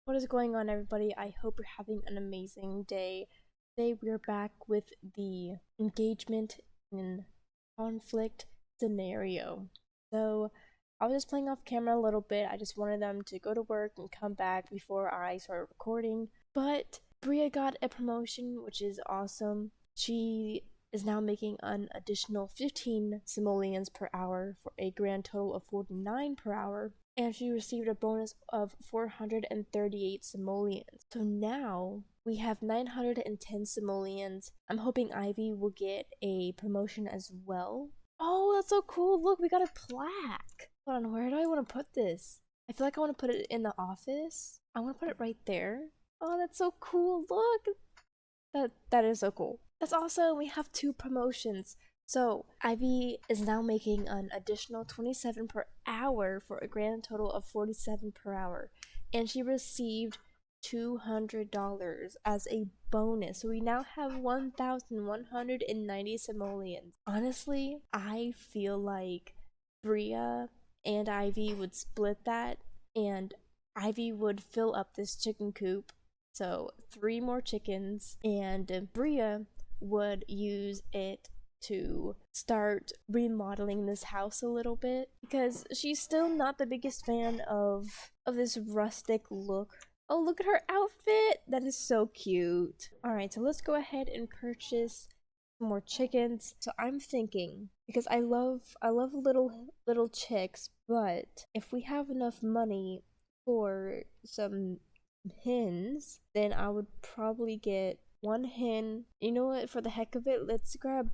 What is going on, everybody? I hope you're having an amazing day. Today we're back with the engagement in conflict scenario. So I was just playing off camera a little bit. I just wanted them to go to work and come back before I started recording. But Bria got a promotion, which is awesome. She is now making an additional 15 simoleons per hour for a grand total of 49 per hour. And she received a bonus of 438 simoleons. So now we have 910 simoleons. I'm hoping Ivy will get a promotion as well. Oh, that's so cool. Look, we got a plaque. Hold on, where do I want to put this? I feel like I want to put it in the office. I want to put it right there. Oh, that's so cool. Look. That is so cool. That's awesome. We have 2 promotions. So Ivy is now making an additional 27 per hour for a grand total of 47 per hour. And she received $200 as a bonus. So we now have 1,190 simoleons. Honestly, I feel like Bria and Ivy would split that, and Ivy would fill up this chicken coop. So 3 more chickens, and Bria would use it to start remodeling this house a little bit, because she's still not the biggest fan of this rustic look. Oh, look at her outfit. That is so cute. All right, so let's go ahead and purchase some more chickens. So I'm thinking, because I love little chicks, but if we have enough money for some hens, then I would probably get 1 hen. You know what, for the heck of it, let's grab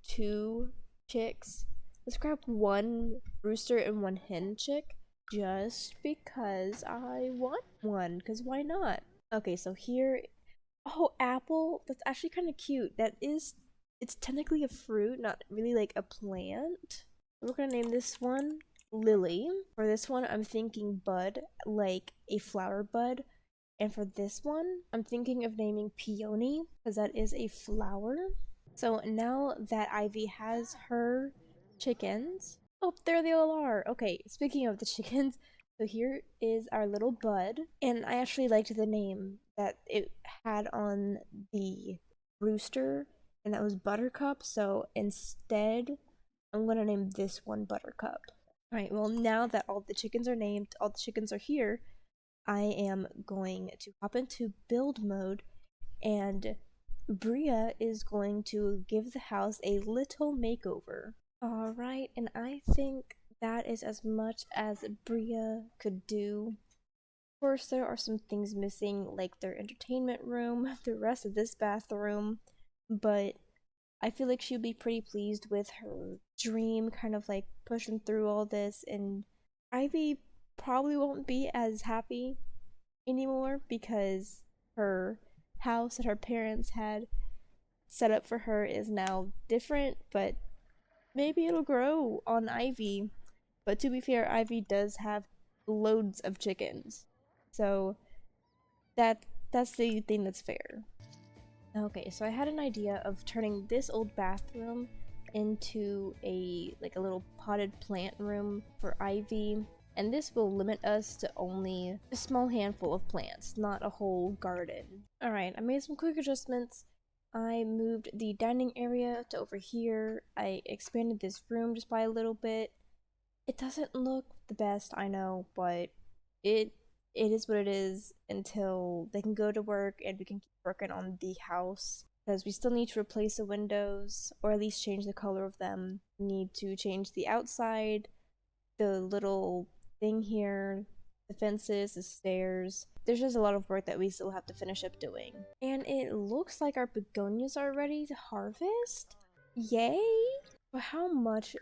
2 chicks. Let's grab 1 rooster and 1 hen chick, just because I want one, because why not? Okay, so here, oh, apple. That's actually kind of cute. It's technically a fruit, not really like a plant. We're gonna name this one Lily. For this one, I'm thinking bud, like a flower bud. And for this one, I'm thinking of naming Peony, because that is a flower. So now that Ivy has her chickens, oh, there they all are. Okay, speaking of the chickens, so here is our little bud. And I actually liked the name that it had on the rooster, and that was Buttercup. So instead, I'm gonna name this one Buttercup. Alright, well, now that all the chickens are named, all the chickens are here, I am going to hop into build mode, and Bria is going to give the house a little makeover. Alright, and I think that is as much as Bria could do. Of course, there are some things missing, like their entertainment room, the rest of this bathroom, but I feel like she'll be pretty pleased with her dream, kind of like pushing through all this, and Ivy probably won't be as happy anymore because her house that her parents had set up for her is now different, but maybe it'll grow on Ivy. But to be fair, Ivy does have loads of chickens. So that's the thing that's fair. Okay, so I had an idea of turning this old bathroom into a little potted plant room for Ivy, and this will limit us to only a small handful of plants, not a whole garden. Alright, I made some quick adjustments. I moved the dining area to over here. I expanded this room just by a little bit. It doesn't look the best, I know, but it is what it is until they can go to work and we can keep working on the house, because we still need to replace the windows, or at least change the color of them. We need to change the outside, the little thing here, the fences, the stairs. There's just a lot of work that we still have to finish up doing. And it looks like our begonias are ready to harvest. Yay! But how much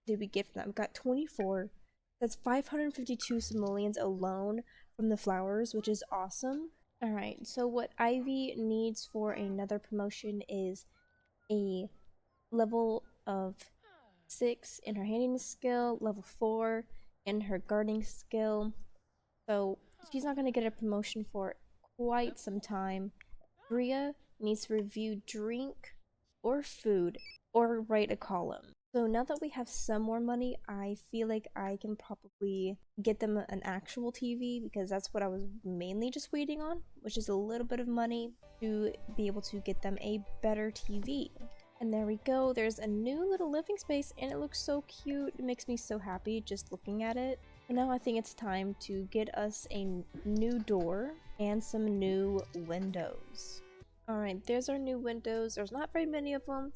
did we get from that? We got 24. That's 552 simoleons alone from the flowers, which is awesome. Alright, so what Ivy needs for another promotion is a level of 6 in her handing skill, level 4 in her gardening skill. So she's not going to get a promotion for quite some time. Bria needs to review drink or food or write a column. So now that we have some more money, I feel like I can probably get them an actual TV because that's what I was mainly just waiting on, which is a little bit of money to be able to get them a better TV. And there we go, there's a new little living space and it looks so cute. It makes me so happy just looking at it. And now I think it's time to get us a new door and some new windows. Alright, there's our new windows. There's not very many of them,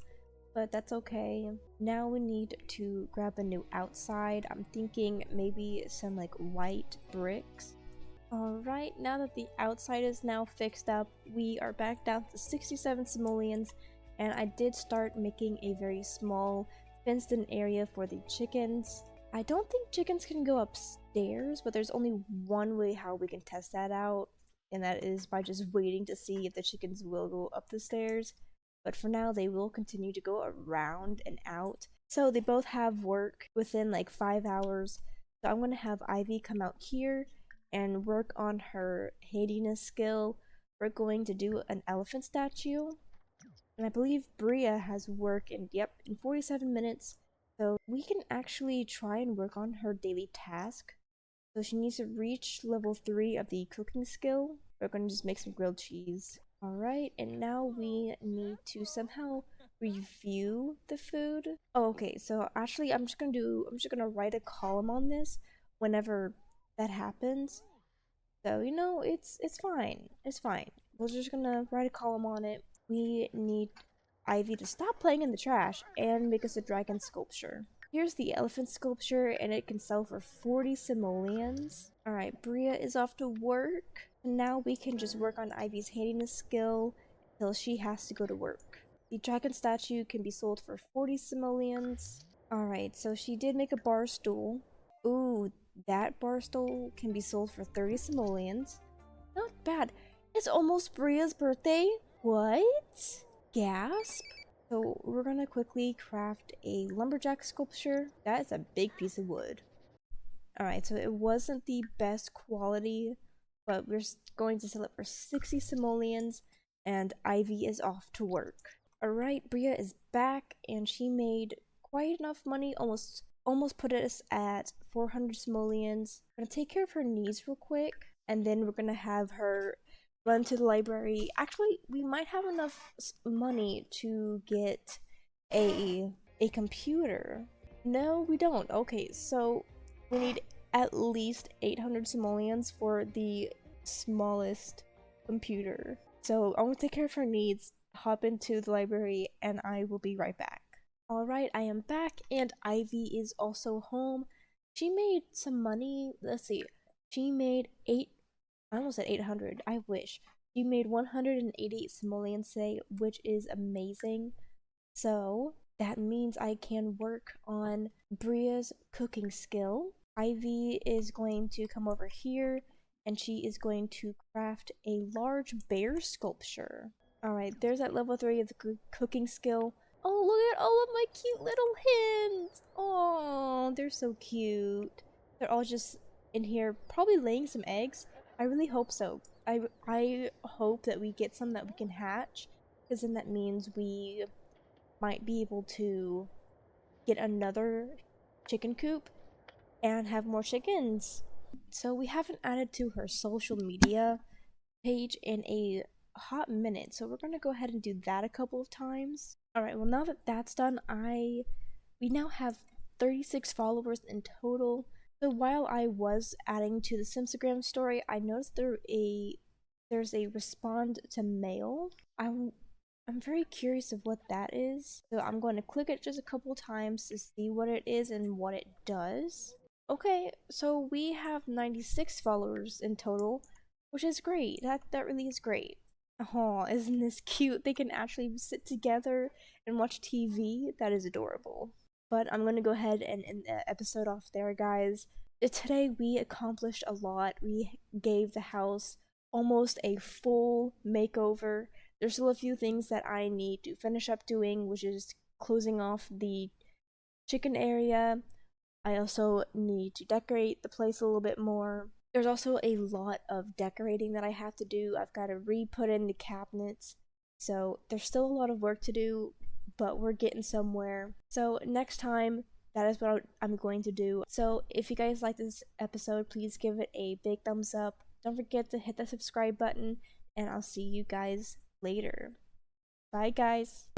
but that's okay. Now we need to grab a new outside. I'm thinking maybe some like white bricks. Alright, now that the outside is now fixed up, we are back down to 67 simoleons, and I did start making a very small fenced in area for the chickens. I don't think chickens can go upstairs, but there's only one way how we can test that out, and that is by just waiting to see if the chickens will go up the stairs. But for now, they will continue to go around and out. So they both have work within like 5 hours. So I'm going to have Ivy come out here and work on her handiness skill. We're going to do an elephant statue. And I believe Bria has work in 47 minutes. So we can actually try and work on her daily task. So she needs to reach level 3 of the cooking skill. We're going to just make some grilled cheese. Alright, and now we need to somehow review the food. Oh, okay, so actually I'm just gonna write a column on this whenever that happens. So, you know, it's fine. It's fine. We're just gonna write a column on it. We need Ivy to stop playing in the trash and make us a dragon sculpture. Here's the elephant sculpture, and it can sell for 40 simoleons. Alright, Bria is off to work. And now we can just work on Ivy's handiness skill until she has to go to work. The dragon statue can be sold for 40 simoleons. Alright, so she did make a bar stool. Ooh, that bar stool can be sold for 30 simoleons. Not bad. It's almost Bria's birthday. What? Gasp. So we're gonna quickly craft a lumberjack sculpture. That is a big piece of wood. Alright, so it wasn't the best quality, but we're going to sell it for 60 simoleons, and Ivy is off to work. Alright, Bria is back, and she made quite enough money, almost put us at 400 simoleons. We're gonna take care of her needs real quick, and then we're gonna have her run to the library. Actually, we might have enough money to get a computer. No, we don't. Okay, so we need at least 800 simoleons for the smallest computer. So I'm gonna take care of her needs, hop into the library, and I will be right back. Alright, I am back, and Ivy is also home. She made some money. Let's see. She made I almost said 800. I wish. She made 188 simoleons today, which is amazing. So that means I can work on Bria's cooking skill. Ivy is going to come over here and she is going to craft a large bear sculpture. Alright, there's that level 3 of the cooking skill. Oh, look at all of my cute little hens! Oh, they're so cute. They're all just in here, probably laying some eggs. I really hope so. I hope that we get some that we can hatch, because then that means we might be able to get another chicken coop and have more chickens. So we haven't added to her social media page in a hot minute, so we're gonna go ahead and do that a couple of times. Alright, well now that that's done, we now have 36 followers in total. So while I was adding to the Simsagram story, I noticed there's a respond to mail. I'm very curious of what that is. So I'm going to click it just a couple times to see what it is and what it does. Okay, so we have 96 followers in total, which is great. That really is great. Oh, isn't this cute? They can actually sit together and watch TV. That is adorable. But I'm gonna go ahead and end the episode off there, guys. Today we accomplished a lot. We gave the house almost a full makeover. There's still a few things that I need to finish up doing, which is closing off the chicken area. I also need to decorate the place a little bit more. There's also a lot of decorating that I have to do. I've got to re-put in the cabinets. So there's still a lot of work to do, but we're getting somewhere. So next time, that is what I'm going to do. So if you guys like this episode, please give it a big thumbs up. Don't forget to hit the subscribe button, and I'll see you guys later. Bye, guys.